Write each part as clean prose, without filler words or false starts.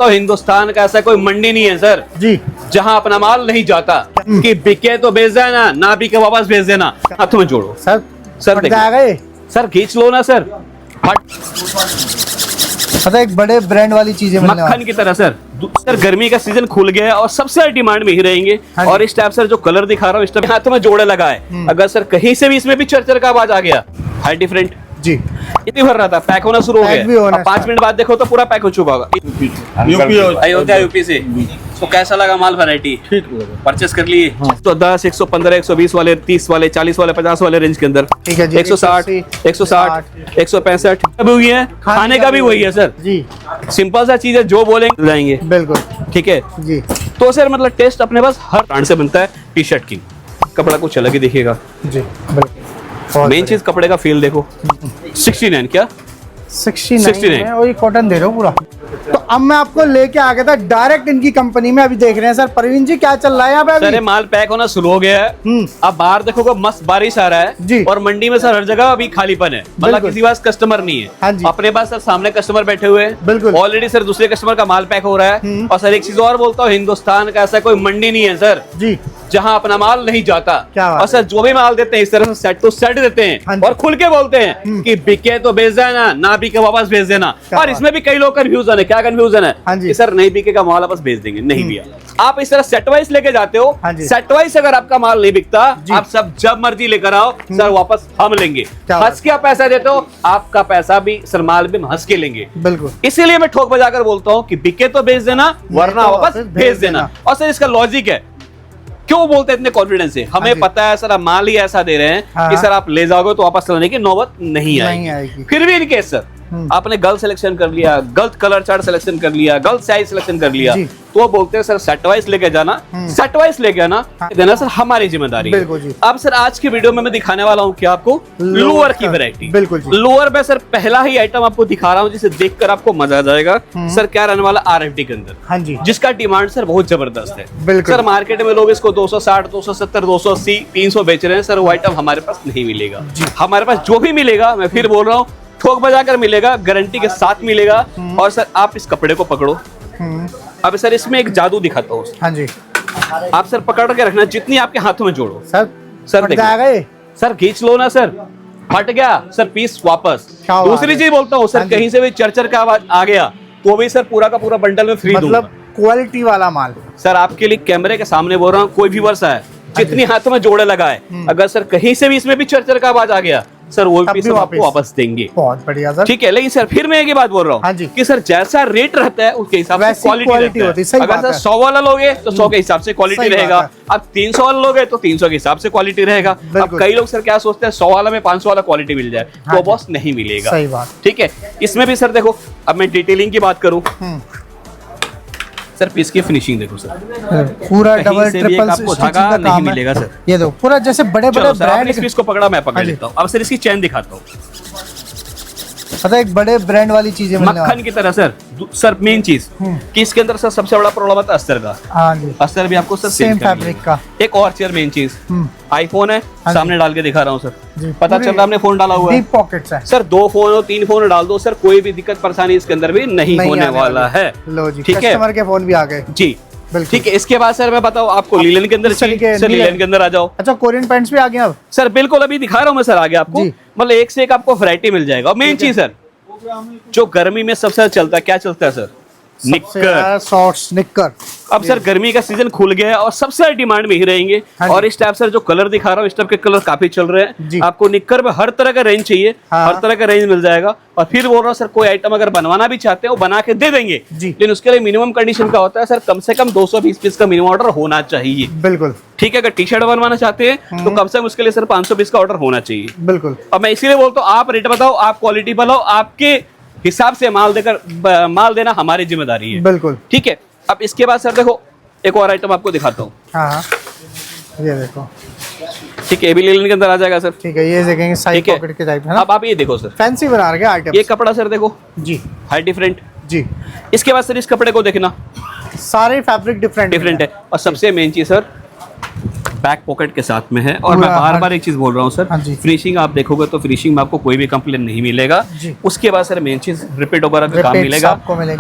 तो हिंदुस्तान का ऐसा कोई मंडी नहीं है सर जी, जहां अपना माल नहीं जाता कि बिके तो भेज देना, ना बिके वापस भेज देना। हाथों में जोड़ो सर सर, फट जाएगा ये। सर खींच लो ना सर, पता है, एक बड़े ब्रांड वाली चीजें मिलने मक्खन की तरह सर। सर गर्मी का सीजन खुल गया है और सबसे डिमांड में ही रहेंगे। हाँ जी। और इस टाइप सर जो कलर दिखा रहा हूँ इस टाइप हाथों में जोड़े लगा है। अगर सर कहीं से भी इसमें भी चरचर का आवाज आ गया, हाई डिफरेंट जी, इतनी भर रहा था, पैक होना शुरू हो पैक भी होना गया। 5 मिनट बाद देखो तो पूरा पैक हो चुका होगा। अयोध्या यूपी से। तो कैसा लगा माल वैरायटी? परचेस कर लिए तो 10, 115, 120 वाले, 30 वाले, 40 वाले, 50 वाले रेंज के अंदर। ठीक है जी। 160, 160, 165 भी हुई है, खाने का भी वही है सर जी, सिंपल सा चीज है, जो बोलेंगे जाएंगे। बिल्कुल ठीक है जी तो सर मतलब टेस्ट अपने पास हर ब्रांड से बनता है। टी शर्ट की कपड़ा कुछ अलग ही दिखेगा। जी, बिल्कुल। मेन चीज कपड़े का फील देखो। 69 क्या 69 में वही कॉटन दे रहे हो पूरा। तो अब मैं आपको लेके आ गया था डायरेक्ट इनकी कंपनी में। अभी देख रहे हैं सर प्रवीण जी क्या चल रहा है यहाँ पे सर अभी? ये माल पैक होना शुरू हो गया है। अब बाहर देखोगे मस्त बारिश आ रहा है जी। और मंडी में सर हर जगह अभी खालीपन है, मतलब बिल्कुल। किसी पास कस्टमर नहीं है। हाँ जी। अपने पास सर सामने कस्टमर बैठे हुए हैं। बिल्कुल। ऑलरेडी सर दूसरे कस्टमर का माल पैक हो रहा है। और सर एक चीज और बोलता हूँ, हिंदुस्तान का ऐसा कोई मंडी नहीं है सर जी, जहां अपना माल नहीं जाता। क्या बात और सर जो भी माल देते हैं इस तरह से सेट टू सेट देते हाँ हैं जी। और खुल के बोलते हैं कि बिके तो भेज देना, ना बिके वापस भेज देना। क्या और बात। इसमें भी कई लोग कंफ्यूजन है। क्या कंफ्यूजन है? हाँ जी। कि सर नहीं बिकेगा माल वापस भेज देंगे। नहीं भैया, आप इस तरह सेट वाइज लेके जाते हो। हाँ जी। सेट वाइज अगर आपका माल नहीं बिकता, जी। आप सब जब मर्जी लेकर आओ सर, वापस हम लेंगे। क्या बात। हंस के आप पैसा देते हो, आपका पैसा भी सर माल भी हम हंस के लेंगे। बिल्कुल। इसीलिए मैं ठोक बजाकर बोलता हूँ कि बिके तो भेज देना, वरना तो वापस वापस भेज भेज देना। देना। और सर इसका लॉजिक है, क्यों बोलते हैं इतने कॉन्फिडेंस से? हमें जी। पता है सर, आप माल ही ऐसा दे रहे हैं हाँ। कि सर आप ले जाओगे तो वापस लाने की नौबत नहीं नहीं आएगी। आएगी। फिर भी इन केस सर आपने गलत सिलेक्शन कर लिया, गलत कलर चार्ट सिलेक्शन कर लिया, गलत साइज सिलेक्शन कर लिया, जी। तो वो बोलते हैं सर सेट वाइज लेके जाना, सेट वाइज लेके आना, देना सर हमारी जिम्मेदारी है। बिल्कुल जी। अब सर आज की वीडियो में मैं दिखाने वाला हूँ कि आपको लोअर की वैरायटी। बिल्कुल जी। लोअर में सर पहला ही आइटम आपको दिखा रहा हूँ जिसे देखकर आपको मजा आ जाएगा। सर क्या रहने वाला RFD के अंदर, हाँ जी, जिसका डिमांड सर बहुत जबरदस्त है। बिल्कुल। सर मार्केट में लोग इसको 260, 270, 280, 300 बेच रहे हैं सर। वो आइटम हमारे पास नहीं मिलेगा। हमारे पास जो भी मिलेगा, मैं फिर बोल रहा हूँ, ठोक बजाकर मिलेगा, गारंटी के साथ मिलेगा। और सर आप इस कपड़े को पकड़ो। अब सर इसमें एक जादू दिखाता हूँ। हाँ जी, आप सर पकड़ के रखना, जितनी आपके हाथों में जोड़ो सर फट देखो। जाएगा ये। सर खींच लो ना सर, फट गया सर पीस वापस। क्या बात दूसरी है। चीज बोलता हूँ सर, हाँ जी। कहीं से भी चरचर का आवाज आ गया तो भी सर पूरा का पूरा बंडल में फ्री दूंगा। मतलब क्वालिटी वाला माल। सर आपके लिए कैमरे के सामने बोल रहा हूँ, कोई भी वर्षा है, जितनी हाथों में जोड़े लगा है, अगर सर कहीं से भी इसमें भी चरचर का आवाज आ गया सर, वो तब पीस भी हम आपको वापस देंगे। बहुत बढ़िया सर। ठीक है, लेकिन सर फिर मैं एक ही बात बोल रहा हाँ हूँ जी। कि सर जैसा रेट रहता है उसके हिसाब से वैसी क्वालिटी quality होती है, सही अगर बात सर है। 100 वाला लोगे तो 100 के हिसाब से क्वालिटी सही बात रहेगा। है। अब 300 वाला लोगे तो 300 के हिसाब से क्वालिटी रहेगा। अब बिल्कुल। कई लोग सर क्या सोचते हैं, 100 वाला में 500 वाला क्वालिटी मिल जाए, हाँ तो जी। बॉस नहीं मिलेगा। सही बात। ठीक है, इसमें भी सर देखो, अब मैं डिटेलिंग की बात करूं, सर पीस की फिनिशिंग देखो सर, पूरा कहीं डबल से भी एक ट्रिपल आपको स्टिचिंग धागा का नहीं काम है। मिलेगा सर। ये दो पूरा जैसे बड़े बड़े चलो सर, आपने इस ब्रांड। पीस को पकड़ा, मैं पकड़ हाँ जी। लेता हूँ। अब सर इसकी चैन दिखाता हूँ। पता है, एक बड़े ब्रांड वाली चीजें मिलने मक्खन की तरह सर। सर मेन चीज कि इसके अंदर सर सबसे बड़ा प्रॉब्लम आता है अस्तर का। हाँ जी, अस्तर भी आपको सर सेम change करनी फैब्रिक है। का। एक और चीज, मेन चीज, आईफोन है हाँ सामने डाल के दिखा रहा हूँ सर, जी, पता पूरी चल रहा है आपने फोन डाला हुआ है। डीप पॉकेट्स है सर 2 फोन और 3 फोन डाल दो सर, कोई भी दिक्कत परेशानी इसके अंदर भी नहीं होने आने वाला वाली। है। लो जी, ठीक है, कस्टमर के फोन भी आ गए। जी बिल्कुल। ठीक है। इसके बाद सर मैं बताऊँ आपको, लीलन के अंदर इस तरीके चाहिए सर, लीलन के अंदर आ जाओ। अच्छा, कोरियन पैंट्स भी आ गए अब। सर बिल्कुल, अभी दिखा रहा हूँ मैं सर आगे आपको, जी। मतलब एक से एक आपको वैरायटी मिल जाएगा। और मेन चीज सर, जो गर्मी में सबसे ज्यादा चलता है, क्या चलता है सर? निक्कर। शॉर्ट्स निक्कर। अब सर गर्मी का सीजन खुल गया है और सबसे ज्यादा डिमांड में ही रहेंगे। हाँ और जी। इस टाइप सर जो कलर दिखा रहा हूँ, इस टाइप के कलर काफी चल रहे जी। हैं। आपको निक्कर में हर तरह का रेंज चाहिए, हाँ। हर तरह का रेंज मिल जाएगा। और फिर बोल रहा हूँ सर, कोई आइटम अगर बनवाना भी चाहते हैं वो बना के दे देंगे, जी। लेकिन उसके लिए मिनिमम कंडीशन का होता है सर, कम से कम 220 पीस का मिनिमम ऑर्डर होना चाहिए। बिल्कुल ठीक है, अगर टी शर्ट बनवाना चाहते हैं तो कम से कम उसके लिए सर 500 पीस का ऑर्डर होना चाहिए। बिल्कुल। अब मैं इसीलिए बोलता हूँ, आप रेट बताओ, आप क्वालिटी बताओ, आपके हिसाब से माल देकर माल देना हमारी जिम्मेदारी है। बिल्कुल। ठीक है, अब इसके बाद सर देखो, एक और आइटम आपको दिखाता हूँ। हाँ हाँ, ये देखो। ठीक है, ये भी लीलन के अंदर आ जाएगा सर। ठीक है, ये देखेंगे साइड ठीक है। पॉकेट के टाइप है ना। अब आप ये देखो सर, फैंसी बना रहे आइटम। ये कपड़ा सर देखो, जी हाई डिफरेंट। जी, इसके बाद सर इस कपड़े को देखना, सारे फैब्रिक डिफरेंट डिफरेंट है। और सबसे मेन चीज सर, बैक पॉकेट के साथ में है। और मैं पूरा बार बार एक चीज बोल रहा हूँ हाँ जी। सर, फिनिशिंग आप देखोगे तो फिनिशिंग में आपको कोई भी कंप्लेन नहीं मिलेगा। उसके बाद सर मेन चीज रिपीट वगैरह का काम मिलेगा।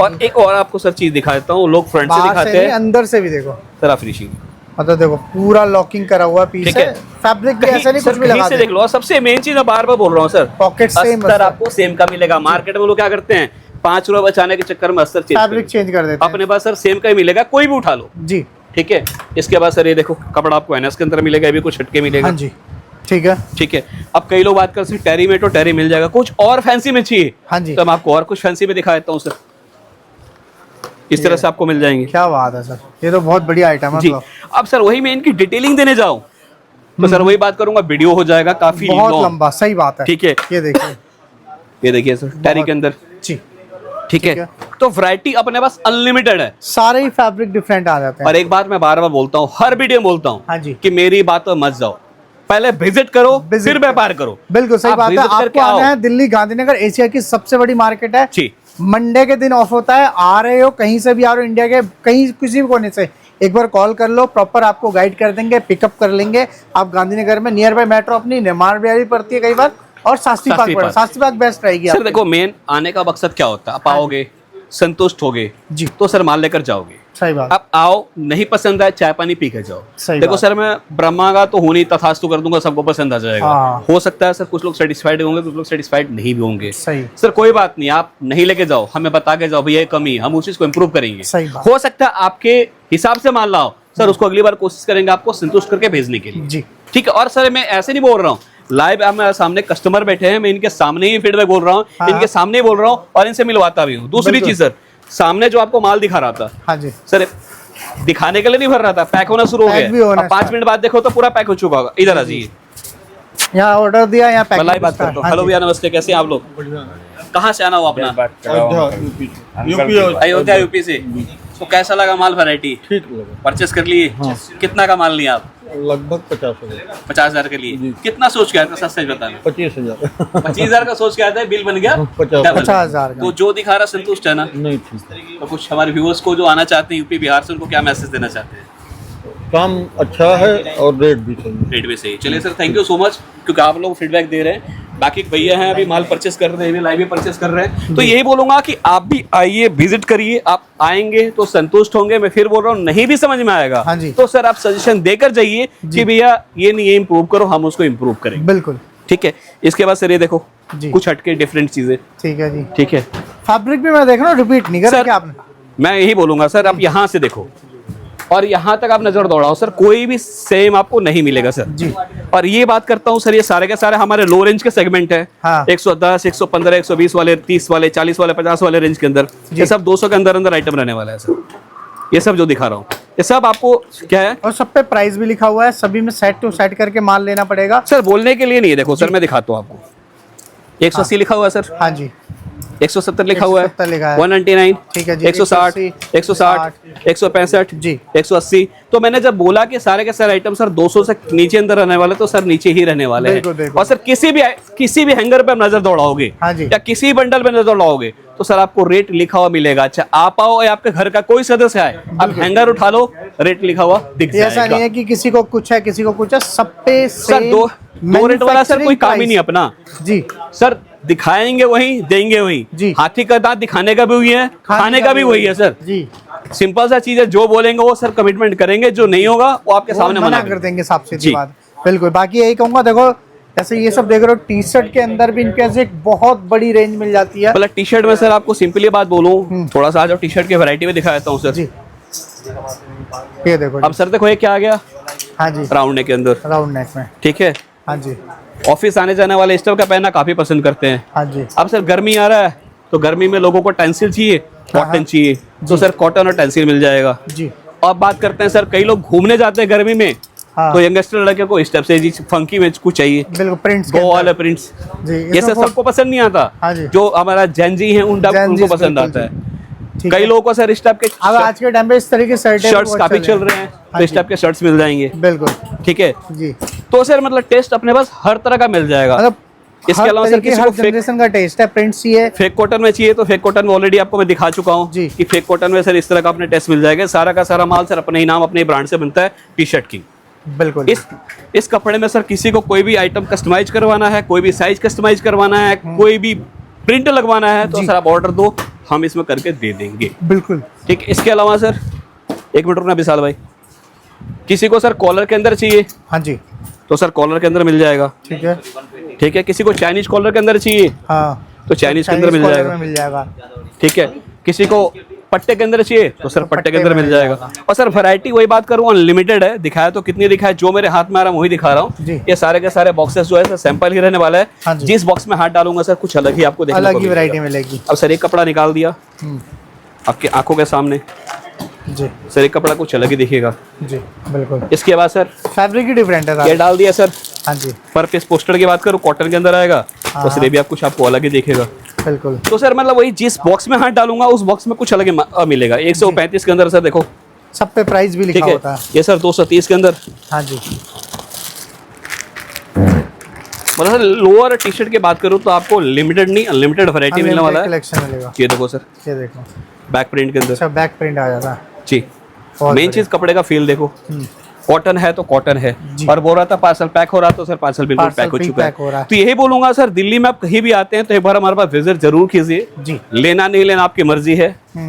और एक और आपको सर चीज दिखा देता हूँ, लोग फ्रंट से दिखाते हैं, अंदर से भी देखो सर फिनिशिंग मतलब देखो पूरा लॉकिंग करा हुआ पीस है, फैब्रिक भी ऐसा नहीं कुछ भी लगा देख लो। और सबसे मेन चीज मैं बार बार बोल रहा हूँ सर, पॉकेट सेम अस्तर आपको सेम का मिलेगा। मार्केट में लोग क्या करते हैं 5 रुपए बचाने के चक्कर में अस्तर फैब्रिक चेंज कर देते हैं। अपने पास सर सेम का ही मिलेगा, कोई भी उठा लो जी। ठीक है। इसके बाद सर ये देखो कपड़ा आपको एनएस के अंदर मिलेगा, ये भी कुछ हटके मिलेगा। हाँ जी ठीक है। ठीक है। अब कई लोग बात करते हैं टेरी में, तो टेरी मिल जाएगा। कुछ और फैंसी में चाहिए हाँ जी, तो मैं आपको और कुछ फैंसी में दिखा देता हूँ सर, इस तरह से आपको मिल जाएंगे। क्या बात है सर, ये तो बहुत बढ़िया आइटम है। जी। अब सर वही मैं इनकी डिटेलिंग देने जाऊँ तो सर वही बात करूंगा, वीडियो हो जाएगा काफी बहुत लंबा। सही बात है। ठीक है। ये देखिए सर टेरी के अंदर जी। ठीक है। तो वैरायटी अपने पास अनलिमिटेड है, सारे ही फैब्रिक डिफरेंट आ जाते हैं। और एक बात मैं बार बार बोलता हूँ, हर वीडियो में बोलता हूँ हाँ जी, कि मेरी बात पर मत जाओ, पहले विजिट करो फिर व्यापार करो। बिल्कुल सही बात है। आपको आना है दिल्ली गांधीनगर, एशिया की सबसे बड़ी मार्केट है जी। मंडे के दिन ऑफ होता है, आ रहे हो कहीं से भी आ रहे हो, इंडिया के कहीं किसी भी कोने से, एक बार कॉल कर लो, प्रॉपर आपको गाइड कर देंगे, पिकअप कर लेंगे। आप गांधीनगर में नियर बाय मेट्रो अपनी निर्माण बिहारी पड़ती है कई बार, और शास्त्री पार्क बेस्ट रहेगी। सर देखो मेन आने का मकसद क्या होता है, आप आओगे संतुष्ट होगे जी तो सर माल लेकर जाओगे। सही बात। आप आओ, नहीं पसंद आए चाय पानी पी के जाओ। देखो सर मैं ब्रह्मा का तो हूं नहीं, तथास्तु कर दूंगा, सबको पसंद आ जाएगा। हो सकता है सर कुछ लोग सेटिस्फाइड होंगे, कुछ लोग सेटिस्फाइड नहीं भी होंगे। सही। सर कोई बात नहीं, आप नहीं लेके जाओ, हमें बता के जाओ भैया ये कमी, हम उस चीज को इम्प्रूव करेंगे। हो सकता है आपके हिसाब से माल लाओ सर, उसको अगली बार कोशिश करेंगे आपको संतुष्ट करके भेजने के लिए जी। ठीक है। और सर मैं ऐसे नहीं बोल रहा हूँ, लाइव हमारे सामने कस्टमर बैठे हैं, मैं इनके सामने ही फीडबैक बोल रहा हूँ, इनके सामने ही बोल रहा हूँ और इनसे मिलवाता भी हूँ। दूसरी चीज सर, सामने जो आपको माल दिखा रहा था हाँ जी सर, दिखाने के लिए नहीं भर रहा था, पैक होना शुरू हो गया। 5 मिनट बाद देखो तो पूरा पैक हो चुका होगा। इधर आ जाइए, यहाँ ऑर्डर दिया, यहाँ पैक बात करता हूँ। हेलो भैया नमस्ते, कैसे हैं आप लोग? कहाँ से आना हो अपना? अयोध्या यूपी से। तो कैसा लगा माल, वैरायटी ठीक लगा? परचेस कर लिए? कितना का माल लिया आप? लगभग 50,000 के लिए। कितना सोच के आया था, सच सच बताना? 25,000। 25,000 का सोच के आया था, बिल बन गया 50,000। तो जो दिखा रहा संतुष्ट है ना? नहीं ठीक। तो कुछ हमारे व्यूअर्स को जो आना चाहते हैं यूपी बिहार से, उनको क्या मैसेज देना चाहते हैं? काम अच्छा है और रेट भी सही। रेट भी सही। चलिए sir thank you so much, क्योंकि आप लोग फीडबैक दे रहे हैं। बाकी भैया हैं अभी माल परचेस कर रहे हैं, लाइव भी परचेस कर रहे हैं। तो यही बोलूंगा कि आप भी आइए, विजिट करिए। आप आएंगे तो संतुष्ट होंगे। मैं फिर बोल रहा हूँ, नहीं भी समझ में आएगा तो सर आप सजेशन देकर जाइए कि भैया ये नहीं, ये इम्प्रूव करो, हम उसको इम्प्रूव करेंगे। बिल्कुल ठीक है। इसके बाद सर ये देखो कुछ हटके डिफरेंट चीजें। ठीक है जी। ठीक है। फैब्रिक भी मैं देख रहा हूँ रिपीट नहीं कर रहा आपने। मैं यही बोलूंगा सर, आप यहाँ से देखो और यहाँ तक आप नजर दौड़ाओ सर, कोई भी सेम आपको नहीं मिलेगा सर जी। और ये बात करता हूँ सर, ये सारे के सारे हमारे लो रेंज के सेगमेंट है। 110, 115, 120 वाले, 30 वाले, 40 वाले, 50 वाले रेंज के अंदर, ये सब 200 के अंदर अंदर आइटम रहने वाला है सर। ये सब जो दिखा रहा हूँ ये सब आपको क्या है, और सब पे प्राइस भी लिखा हुआ है, सभी में सेट टू सेट करके माल लेना पड़ेगा सर। बोलने के लिए नहीं है, देखो सर मैं दिखाता हूँ आपको। 180 लिखा हुआ है सर। हाँ जी। 170 लिखा हुआ है, 199 ठीक है जी, 160, 160, 165 जी, 180। तो मैंने जब बोला कि सारे के सारे आइटम सर 200 से नीचे अंदर रहने वाले, तो सर नीचे ही रहने वाले हैं। और सर किसी भी हैंगर पे नजर दौड़ाओगे या किसी बंडल पे नजर दौड़ाओगे तो सर आपको रेट लिखा हुआ मिलेगा। अच्छा आप आओ या आपके घर का कोई सदस्य आए, आप हैंगर उठा लो, रेट लिखा हुआ दिख जाएगा। ऐसा नहीं है कि किसी को कुछ है किसी को कुछ है, सब पे सर दो रेट वाला सर कोई काम ही नहीं अपना जी। सर दिखाएंगे वही, देंगे वही जी। हाथी का दांत दिखाने का भी वही है, खाने का भी वही है सर जी। सिंपल सा चीज है, जो बोलेंगे वो सर कमिटमेंट करेंगे, जो नहीं होगा वो आपके सामने मना कर देंगे साफ सीधी बात। बिल्कुल। बाकी यही कहूंगा, देखो ऐसे ये सब देख रहे हो, टी शर्ट के अंदर भी इनके एक बहुत बड़ी रेंज मिल जाती है। मतलब टी शर्ट में सर आपको सिंपली बात बोलूं, थोड़ा सा जो टी शर्ट की वैरायटी में दिखा देता हूँ सर जी। ये देखो अब सर देखो ये क्या आ गया, हाँ जी, राउंड नेक के अंदर, राउंड नेक में, ठीक है। हाँ जी। ऑफिस आने जाने वाले स्टफ का पहनना काफी पसंद करते हैं। हाँ जी। अब सर गर्मी आ रहा है तो गर्मी में लोगों को टेंसिल चाहिए, कॉटन चाहिए, तो सर कॉटन और टेंसिल मिल जाएगा जी। और बात करते हैं सर, कई लोग घूमने जाते हैं गर्मी में, तो यंगस्टर लड़के को इस टाइप से जी फंकी में कुछ चाहिए, बिल्कुल प्रिंट्स, गो वाले प्रिंट्स जी। ये सर सबको पसंद नहीं आता। हाँ जी। जो हमारा जेनजी है उनको पसंद आता है। कई लोगों को सर इस टाइप के आज के टाइम पे इस तरह के शर्ट्स काफी चल रहे हैं, तो इस टाइप के शर्ट्स मिल जाएंगे। बिल्कुल ठीक है जी। तो सर मतलब टेस्ट अपने पास हर तरह का मिल जाएगा। इसके अलावा सर किसी को जनरेशन का टेस्ट है, प्रिंट चाहिए, फेक कॉटन में चाहिए तो फेक कॉटन में ऑलरेडी आपको मैं दिखा चुका हूँ कि फेक कॉटन में सर इस तरह का अपने टेस्ट मिल जाएगा। सारा का सारा माल सर अपने ही नाम अपने ब्रांड से बनता है, टी शर्ट की। बिल्कुल। इस कपड़े में सर किसी को कोई भी आइटम कस्टमाइज करवाना है, कोई भी साइज कस्टमाइज करवाना है, कोई भी प्रिंट लगवाना है तो सर आप ऑर्डर दो, हम इसमें करके दे देंगे। बिल्कुल ठीक। इसके अलावा सर एक मिनट रुकना विशाल भाई, किसी को सर कॉलर के अंदर चाहिए, हाँ जी, तो सर कॉलर के अंदर मिल जाएगा। ठीक है, ठीक है। किसी को चाइनीज कॉलर के अंदर चाहिए, हाँ, तो चाइनीज के अंदर मिल कॉलर जाएगा। में मिल जाएगा। ठीक है। किसी को पट्टे के अंदर चाहिए तो सर पट्टे के अंदर मिल जाएगा। और सर वैरायटी वही बात करूँ अनलिमिटेड है, दिखाया तो कितनी दिखाया, जो मेरे हाथ में आ रहा है वही दिखा रहा जी। हूँ। ये सारे के सारे बॉक्सेस जो है सर सैंपल ही रहने वाला हाँ है। जी। जिस बॉक्स में हाथ डालूंगा सर कुछ अलग ही आपको देखने को अलग ही मिलेगा। वैरायटी मिलेगी। अब सर एक कपड़ा निकाल दिया आपके आंखों के सामने, जी सर एक कपड़ा कुछ अलग ही दिखेगा। जी बिल्कुल। इसके बाद सर फैब्रिक ही डिफरेंट है ये सारा। डाल दिया सर। हाँ जी, पर पीस पोस्टर की बात करूँ कॉटन के अंदर आएगा, तो सर ये भी आप कुछ आपको अलग ही दिखेगा। बिल्कुल। तो सर मतलब वही जिस बॉक्स में हाथ डालूंगा उस बॉक्स में कुछ अलग ही मिलेगा। 135 के अंदर सर देखो, सब पे प्राइस भी ठीक लिखा है। होता है। ये सर 230 के अंदर, हाँ जी, मतलब सर लोअर टी शर्ट की बात करूँ तो आपको लिमिटेड नहीं अनलिमिटेड वैरायटी मिलने वाला है। कलेक्शन मिलेगा। ये देखो सर ये देखो, बैक प्रिंट के अंदर अच्छा बैक प्रिंट आ जाता है। जी। बहुत मेन बढ़िया। चीज कपड़े का फील देखो, कॉटन है तो कॉटन है। और बोल रहा था पार्सल पैक हो रहा तो सर पार्सल बिल्कुल पार्सल पैक हो प्री चुका पैक हो रहा है। है। तो यही बोलूंगा सर, दिल्ली में आप कहीं भी आते हैं तो एक बार हमारे पास विजिट जरूर कीजिए। जी। लेना नहीं लेना आपकी मर्जी है,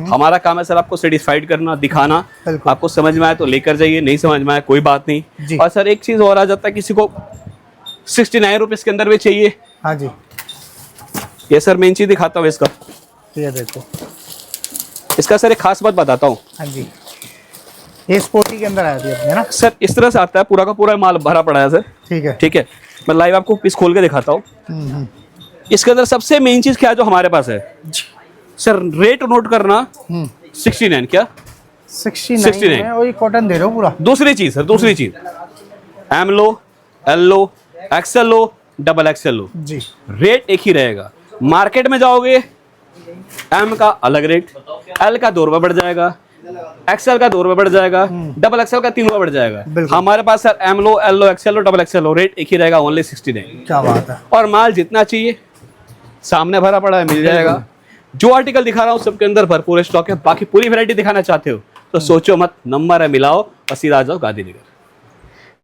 हमारा काम है सर आपको सेटिस्फाइड करना, दिखाना। बिल्कुल। आपको समझ में आए तो लेकर जाइए, नहीं समझ में आए कोई बात जी। नहीं। और सर एक चीज और आ जाता है, किसी को 69 रुपीज के अंदर भी चाहिए। हाँ जी, ये सर मेन चीज दिखाता हूँ इसका। ये देखो, इसका सर एक खास बात बताता हूँ। हाँ जी, ये स्पोर्टी के अंदर आया थी अपने ना। सर इस तरह से आता है, पूरा का पूरा माल भरा पड़ा है सर। ठीक है। ठीक है। मैं लाइव आपको पीस खोल के दिखाता हूँ। इसके अंदर सबसे मेन चीज क्या है जो हमारे पास है सर, रेट नोट करना 69 क्या 69 में वही कॉटन दे रहे हो पूरा। दूसरी चीज सर, दूसरी चीज एम लो, एल लो, एक्सएल लो, डबल एक्सएल लो, जी, रेट एक ही रहेगा। मार्केट में जाओगे एम का अलग रेट, एल का 2 रुपये बढ़ जाएगा, एक्सएल का 2 रुपये बढ़ जाएगा, डबल एक्सएल का 3 रुपये बढ़ जाएगा। हमारे पास सर एम लो, एल लो, एक्सएल लो, डबल एक्सएल लो, रेट एक ही रहेगा, ओनली 69। क्या बात है। और माल जितना चाहिए सामने भरा पड़ा है, मिल जाएगा। जो आर्टिकल दिखा रहा हूँ सबके अंदर भरपूर स्टॉक है। बाकी पूरी वैरायटी दिखाना चाहते हो तो सोचो मत, नंबर है मिलाओ और सीधा आ जाओ गांधीनगर।